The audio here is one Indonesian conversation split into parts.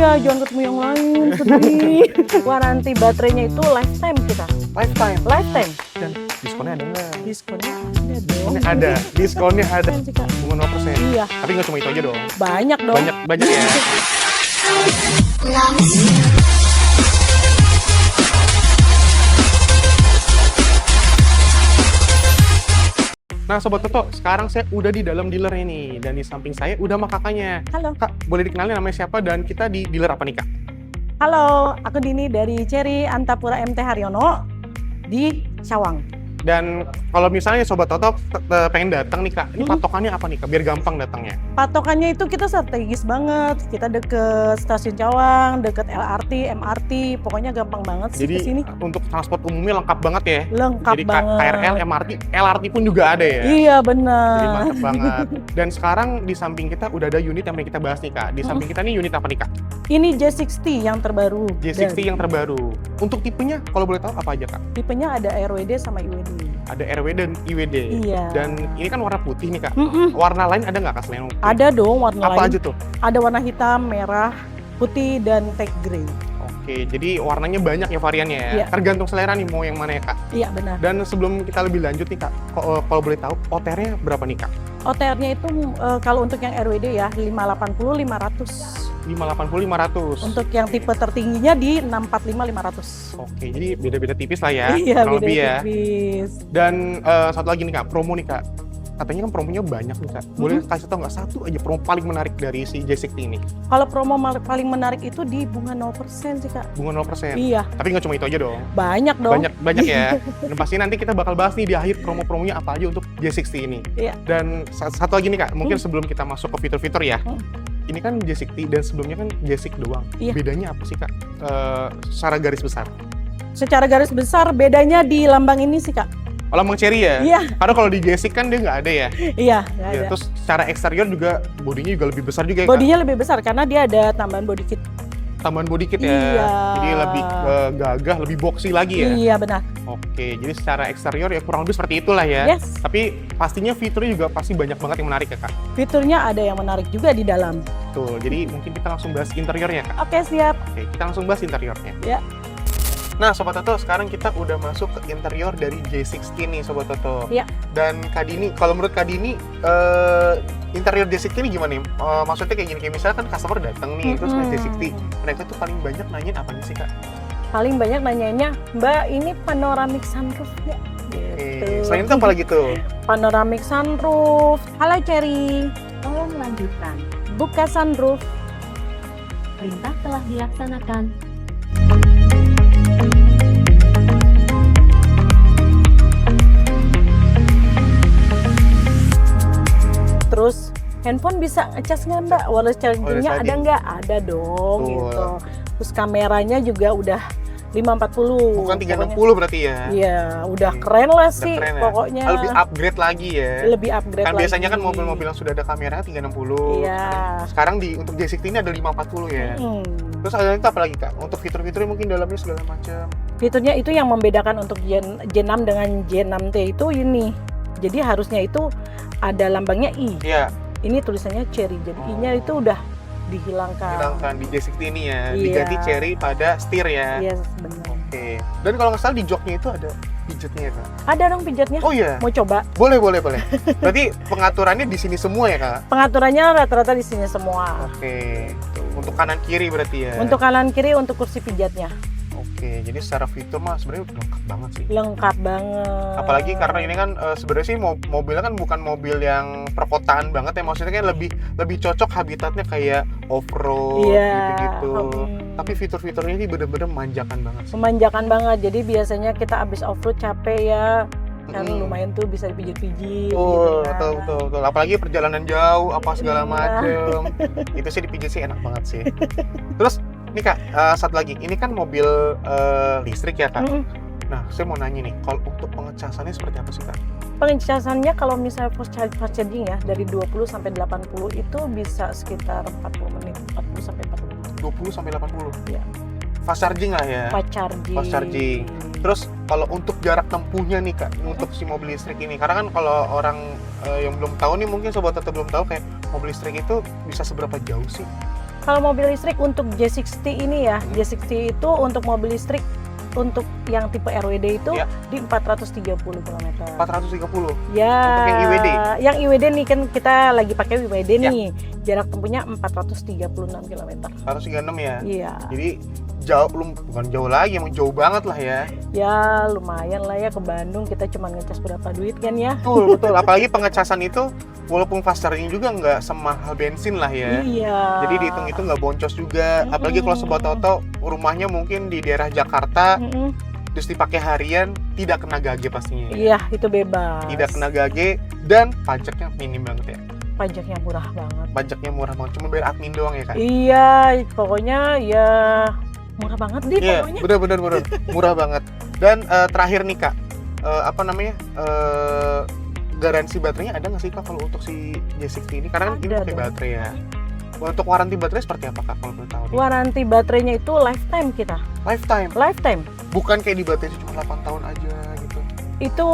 Iya, jangan ketemu yang lain, sedih. Waranti baterainya itu lifetime kita. Lifetime. Lifetime. Dan diskonnya ada nggak? Diskonnya ada dong. Diskonnya ada. Sih, Kak. Bunga 0%. Iya. Tapi nggak cuma itu aja dong. Banyak dong. Banyak ya. Nah Sobat Toto, sekarang saya udah di dalam dealer ini. Dan di samping saya udah sama kakaknya. Halo. Kak, boleh dikenalin namanya siapa dan kita di dealer apa nih Kak? Halo, aku Dini dari Cherry Antapura MT Haryono di Cawang. Dan kalau misalnya Sobat Toto pengen datang nih Kak, ini patokannya apa nih Kak? Biar gampang datangnya. Patokannya itu kita strategis banget. Kita deket stasiun Cawang, deket LRT, MRT, pokoknya gampang banget sih Jadi kesini. untuk transport umumnya lengkap banget ya? Lengkap Jadi banget. KRL, MRT, LRT pun juga ada ya? Iya Jadi benar. mantep banget. Dan sekarang di samping kita udah ada unit yang pengen kita bahas nih Kak. Di samping kita nih unit apa nih Kak? Ini J60 yang terbaru. J60 yang terbaru. Untuk tipenya kalau boleh tahu apa aja Kak? Tipenya ada RWD sama IWD. Ada RW dan IWD. Iya. Dan ini kan warna putih nih Kak. Mm-mm. Warna lain ada nggak Kak selain putih? Ada dong warna Apa lain. aja tuh? Ada warna hitam, merah, putih, dan tag grey. Oke, jadi warnanya banyak ya variannya ya? Iya. Tergantung selera nih mau yang mana ya Kak? Iya benar. Dan sebelum kita lebih lanjut nih Kak, kalau boleh tahu OTR-nya berapa nih Kak? OTR-nya itu kalau untuk yang RWD ya 580 500. 580 500. Untuk yang tipe tertingginya di 645 500. Oke, jadi beda-beda tipis lah ya. Iya, kurang beda lebih ya. tipis. Dan satu lagi nih Kak, promo nih Kak. Katanya kan promonya banyak nih Kak. Boleh kasih tau nggak satu aja promo paling menarik dari si J60 ini? Kalau promo paling menarik itu di bunga 0% sih Kak. Bunga 0%. Iya, Tapi nggak cuma itu aja dong. banyak dong. Banyak ya. Dan pasti nanti kita bakal bahas nih di akhir promo-promonya apa aja untuk J60 ini. Iya. Dan satu lagi nih Kak, mungkin sebelum kita masuk ke fitur-fitur ya. Ini kan J60 dan sebelumnya kan J6 doang. Iya. Bedanya apa sih Kak? Secara garis besar. Secara garis besar bedanya di lambang ini sih Kak. Kalau Lambang Cherry ya? Iya. Karena kalau di J6 kan dia nggak ada ya. Iya, nggak Ya, ada. terus secara eksterior juga bodinya juga lebih besar juga ya Kak? Bodinya lebih besar karena dia ada tambahan body kit. Tambahan body kit ya. Iya. Jadi lebih gagah, lebih boxy lagi ya. Iya benar. Oke, jadi secara eksterior ya kurang lebih seperti itulah ya. Yes. Tapi pastinya fiturnya juga pasti banyak banget yang menarik ya Kak. Fiturnya ada yang menarik juga di dalam. Betul. Jadi mungkin kita langsung bahas interiornya Kak. Oke, siap. Oke, kita langsung bahas interiornya. Ya. Nah Sobat Toto, sekarang kita udah masuk ke interior dari J60 nih Sobat Toto. Iya. Dan Kak Dini, kalau menurut Kak Dini, interior J60 ini gimana nih? Maksudnya kayak gini, kayak misalnya kan customer datang nih, terus main J60, mereka tuh paling banyak nanyain apa nih sih Kak? Paling banyak nanyainnya, Mbak ini panoramic sunroof ya? Gitu. Selain itu apa lagi tuh? Panoramic sunroof. Halo Cherry, Tolong lanjutkan. buka sunroof. Perintah telah dilaksanakan. Terus handphone bisa ngecas nggak Mbak? Wireless chargingnya ada charging. nggak? Ada dong Betul. gitu. Terus kameranya juga udah 540. Bukan 360 pokoknya. berarti ya? Iya, udah keren lah Udah sih keren ya? pokoknya. Lebih upgrade lagi ya? Lebih upgrade Kan lagi. biasanya kan mobil-mobil yang sudah ada kamera 360. Iya. Sekarang untuk J60 ini ada 540 ya? Terus ada itu apa lagi Kak? Untuk fitur-fiturnya mungkin dalamnya segala macam. Fiturnya itu yang membedakan untuk J6 dengan J6T itu ini. Jadi harusnya itu ada lambangnya I. Iya, Ini tulisannya Cherry. Jadi I-nya itu udah dihilangkan. hilangkan di J60 ini ya. Iya. Diganti Cherry pada setir ya. Yes, benar. Oke. Dan kalau nggak salah di joknya itu ada pijatnya ya Kak? Ada dong pijatnya. Oh iya? Mau coba? Boleh. Berarti pengaturannya di sini semua ya Kak? Pengaturannya rata-rata di sini semua. Oke. Untuk kanan kiri berarti ya? Untuk kanan kiri untuk kursi pijatnya. Oke, jadi secara fitur mah sebenarnya udah lengkap banget sih. Lengkap banget. Apalagi karena ini kan sebenarnya sih mobilnya kan bukan mobil yang perkotaan banget ya, maksudnya kan lebih cocok habitatnya kayak off-road Iya. gitu-gitu. Tapi fitur-fiturnya ini bener-bener memanjakan banget sih. Memanjakan banget. Jadi biasanya kita abis off-road capek ya. Kan Mm-mm. lumayan tuh bisa dipijit-pijit. Betul, gitu kan. betul. Apalagi perjalanan jauh apa segala Iya. macem. Itu sih dipijit sih enak banget sih. Terus nih Kak, satu lagi. Ini kan mobil listrik ya Kak. Mm-mm. Nah, saya mau nanya nih, kalau untuk pengecasannya seperti apa sih Kak? Pengecasannya kalau misalnya fast charging ya dari 20 sampai 80 itu bisa sekitar 40 menit, 40 sampai 40 menit. 20 sampai 80? Iya. Fast charging lah ya? Fast charging. Fast charging. Terus kalau untuk jarak tempuhnya nih Kak, untuk si mobil listrik ini, karena kan kalau orang yang belum tahu nih, mungkin sobat tetap belum tahu kayak mobil listrik itu bisa seberapa jauh sih? Kalau mobil listrik untuk J60 ini ya, J60 itu untuk mobil listrik untuk yang tipe RWD itu Ya. di 430 km. 430. Ya. Untuk yang IWD? Yang IWD nih kan kita lagi pakai IWD Ya. nih. Jarak tempuhnya 436 km. 436 ya. Iya. Jadi jauh, bukan jauh lagi, emang jauh banget lah ya. Ya lumayan lah ya ke Bandung, kita cuma ngecas berapa duit kan ya. Betul, betul. Apalagi pengecasan itu walaupun fast charging juga nggak semahal bensin lah ya. Iya. Jadi dihitung itu nggak boncos juga. Apalagi kalau Sobat Toto rumahnya mungkin di daerah Jakarta, Mm-mm. terus dipakai harian, tidak kena gage pastinya. Iya, itu bebas. Tidak kena gage dan pajaknya minim banget ya. Pajaknya murah banget. Pajaknya murah banget, cuma bayar admin doang ya kan? Iya, pokoknya ya murah banget deh Iya, pokoknya. bener murah banget. Dan terakhir nih Kak, apa namanya? Garansi baterainya ada nggak sih Kak kalau untuk si J60 ini? Karena kan ini Ada pakai dong. baterai ya. Untuk waranti baterai seperti apa Kak kalau boleh tahu? nih? Waranti baterainya itu lifetime kita. Lifetime, Lifetime. bukan kayak di baterai itu cuma 8 tahun aja gitu. Itu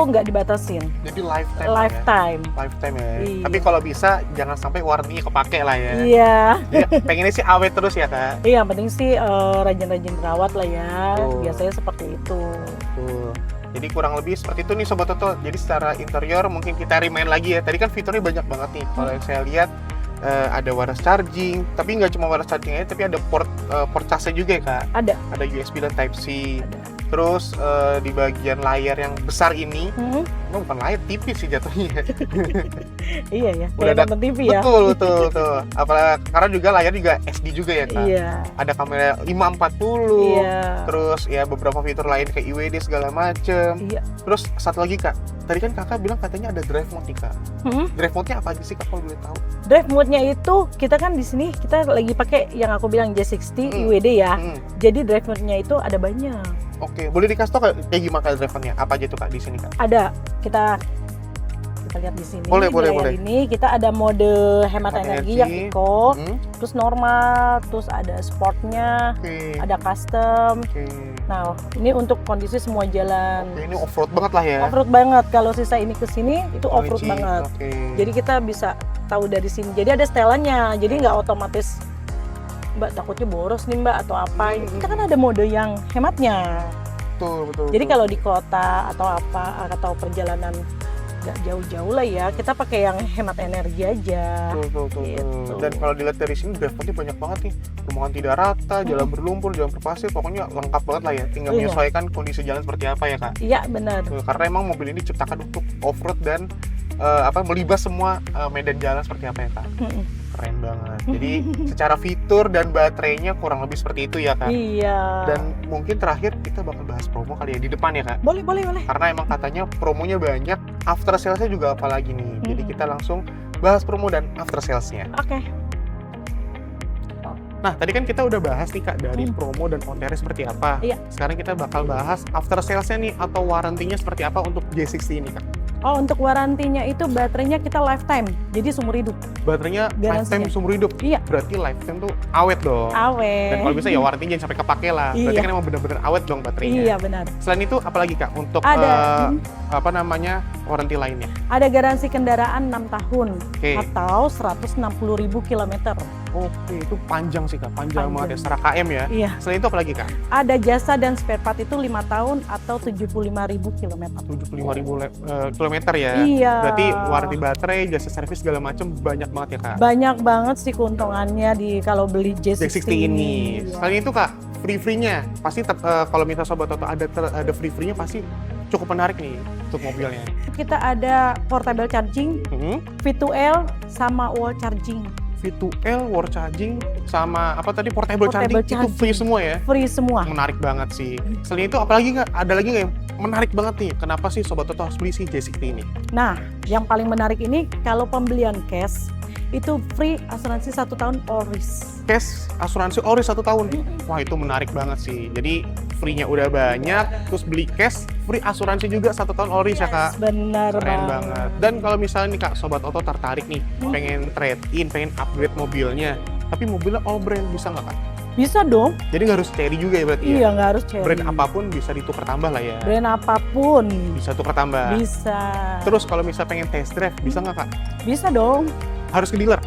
nggak dibatasin. Jadi lifetime. Ya? Lifetime. Lifetime ya. Iya. Tapi kalau bisa jangan sampai warantinya kepake lah ya. Iya. Jadi pengennya sih awet terus ya Kak. Iya, yang penting sih rajin-rajin rawat lah ya. Betul. Biasanya seperti itu. Tuh. Jadi kurang lebih seperti itu nih Sobat Toto. Jadi secara interior mungkin kita remind lagi ya. Tadi kan fiturnya banyak banget nih. Kalau yang saya lihat ada wireless charging, tapi nggak cuma wireless charging aja, tapi ada port casnya juga ya Kak. Ada. Ada USB dan Type C. Ada. Terus di bagian layar yang besar ini, Hmm, bukan layar, tipis sih jatuhnya. iya ya. Udah Kayak ada- nonton TV ya. betul. Apalagi karena juga layar juga SD juga ya Kak. Iya. Ada kamera 540. Iya. Terus ya beberapa fitur lain kayak IWD segala macem. Iya. Terus satu lagi Kak, tadi kan Kakak bilang katanya ada drive mode nih Kak. Hmm. Drive mode-nya apa aja sih Kak kalau boleh tahu? Drive mode-nya itu kita kan di sini kita lagi pakai yang aku bilang J60 IWD ya. Jadi drive mode-nya itu ada banyak. Oke, boleh dikasih tau kayak gimana Kak drive-nya? Apa aja tuh Kak di sini Kak? Ada. Kita lihat di sini. Boleh, di boleh, layar boleh. Ini kita ada mode hemat Hemat energi energi. yang eco, Hmm, terus normal, terus ada sportnya, Oke. ada custom. Oke. Nah, ini untuk kondisi semua jalan. Oke, ini off-road banget lah ya. Off-road banget. Kalau sisa ini ke sini itu off-road Licin. banget. Oke. Jadi kita bisa tahu dari sini. Jadi ada setelannya. Jadi nggak otomatis Mbak takutnya boros nih Mbak atau apa. Kita kan ada mode yang hematnya. betul. Jadi kalau di kota atau apa atau perjalanan nggak jauh-jauh lah ya, kita pakai yang hemat energi aja. Betul. Gitu. Dan kalau dilihat dari sini drive mode-nya banyak banget nih. Rumahan tidak rata, jalan berlumpur, jalan berpasir, pokoknya lengkap banget lah ya. Tinggal Iya. menyesuaikan kondisi jalan seperti apa ya Kak. Iya benar. Karena emang mobil ini diciptakan untuk off-road dan melibas semua medan jalan seperti apa ya Kak. Mm-mm. Keren banget. Jadi secara fitur dan baterainya kurang lebih seperti itu ya Kak. Iya. Dan mungkin terakhir kita bakal bahas promo kali ya di depan ya Kak. Boleh. Karena emang katanya promonya banyak, after salesnya juga apalagi nih. Jadi kita langsung bahas promo dan after salesnya. Oke. Nah tadi kan kita udah bahas nih Kak dari promo dan on-air seperti apa. Iya. Sekarang kita bakal bahas after salesnya nih atau warantinya seperti apa untuk J60 ini Kak. Oh, untuk warantinya itu baterainya kita lifetime. Jadi seumur hidup. Baterainya Garansinya. lifetime seumur hidup. Iya. Berarti lifetime tuh awet dong. Awet. Dan kalau bisa ya warantinya jangan sampai kepake lah. Berarti Iya. kan emang bener-bener awet dong baterainya. Iya benar. Selain itu apalagi Kak untuk Ada. apa namanya waranti lainnya? Ada garansi kendaraan 6 tahun Oke. atau 160.000 km. Oke, itu panjang sih Kak. Panjang Panjang. banget ya, setara KM ya. Iya. Selain itu apalagi Kak? Ada jasa dan spare part itu 5 tahun atau 75.000 km. 75.000 kilometer ya. Iya. Berarti waranti baterai, jasa servis segala macam banyak banget ya Kak. Banyak banget sih keuntungannya di kalau beli J60, J60 ini. Iya. Selain itu Kak, free-nya pasti kalau misalnya Sobat Toto ada free-nya pasti cukup menarik nih untuk mobilnya. Kita ada portable charging, V2L sama wall charging. V2L, wall charging, sama apa tadi portable charging, Portable itu charging. free semua ya. Free semua. Menarik banget sih. Selain itu apalagi nggak? Ada lagi nggak yang menarik banget nih? Kenapa sih Sobat Toto harus beli si J60 ini? Nah, yang paling menarik ini kalau pembelian cash itu free asuransi 1 tahun all risk. Cash asuransi ori 1 tahun. Wah itu menarik banget sih. Jadi free-nya udah banyak, terus beli cash, free asuransi juga 1 tahun ori ya Kak. Benar Keren banget. Dan kalau misalnya nih Kak, Sobat Toto tertarik nih, pengen trade in, pengen upgrade mobilnya, tapi mobilnya all brand bisa nggak Kak? Bisa dong. Jadi nggak harus cherry juga ya berarti Iya, ya? nggak harus cherry. Brand apapun bisa ditukar tambah lah ya? Brand apapun Bisa tukar tambah. bisa. Terus kalau misalnya pengen test drive, bisa nggak Kak? Bisa dong. Harus ke dealer?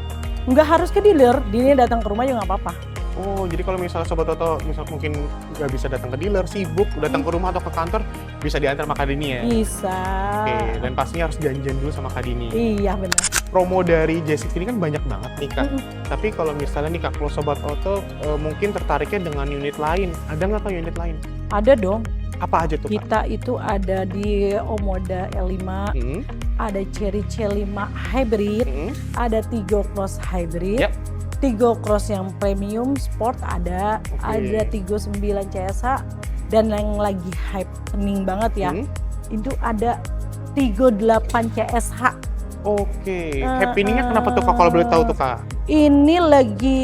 Nggak harus ke dealer, Dini datang ke rumah juga nggak apa-apa. Oh, jadi kalau misalnya Sobat Toto misal mungkin nggak bisa datang ke dealer, sibuk, datang ke rumah atau ke kantor, bisa diantar sama Kak Dini ya? Bisa. Oke, dan pastinya harus janjian dulu sama Kak Dini. Iya benar. Promo dari J6 ini kan banyak banget nih Kak. Mm-mm. Tapi kalau misalnya nih Kak, kalau Sobat Toto mungkin tertariknya dengan unit lain, ada nggak Kak unit lain? Ada dong. Apa aja tuh Kak? Kita itu ada di Omoda L5, Hmm, ada Cherry C5 Hybrid, hmm, ada Tigo Cross Hybrid, Yap. Tigo Cross yang premium sport ada, Oke. ada Tigo 9 CSH, dan yang lagi happening banget ya, hmm. itu ada Tigo 8 CSH. Oke, happeningnya kenapa tuh Kak kalau boleh tahu tuh Kak? Ini lagi,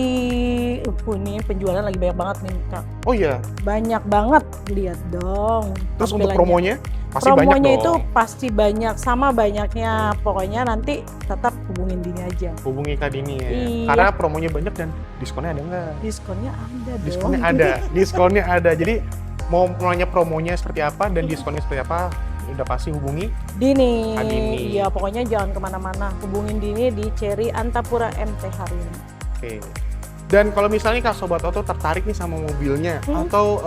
ini penjualan lagi banyak banget nih Kak. Oh iya, Banyak banget, lihat dong. terus untuk tampilannya. promonya? Pasti banyak Promonya dong. itu pasti banyak, sama banyaknya. Pokoknya nanti tetap hubungin Dini aja. Hubungi Kak Dini ya. Iya. Karena promonya banyak dan diskonnya ada nggak? Diskonnya ada dong. Diskonnya ada, diskonnya ada. Jadi mau nanya promonya seperti apa dan diskonnya seperti apa, udah pasti hubungi. Dini. Kak Dini. Iya, pokoknya jangan kemana-mana. Hubungin Dini di Cherry Antapura MT hari ini. Oke. Dan kalau misalnya Kak Sobat Toto tertarik nih sama mobilnya atau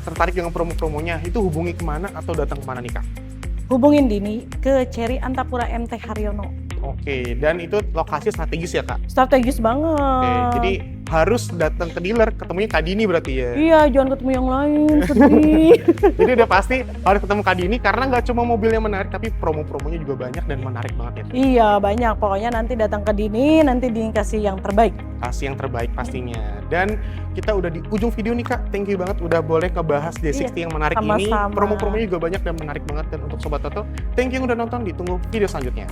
tertarik dengan promo-promonya, itu hubungi kemana atau datang kemana nih Kak? Hubungin Dini ke Cherry Antapura MT Haryono. Oke, dan itu lokasi strategis ya Kak? Strategis banget. Oke, jadi harus datang ke dealer, ketemunya Kak Dini berarti ya? Iya, jangan ketemu yang lain, sedih. Jadi udah pasti harus ketemu Kak Dini karena nggak cuma mobilnya menarik, tapi promo-promonya juga banyak dan menarik banget ya. Iya, banyak. Pokoknya nanti datang ke Dini, nanti Dini kasih yang terbaik. Kasih yang terbaik pastinya. Dan kita udah di ujung video nih Kak, thank you banget udah boleh ngebahas J60 yang menarik ini. sama-sama. Promo-promonya juga banyak dan menarik banget. Dan untuk Sobat Toto, thank you yang udah nonton, ditunggu video selanjutnya.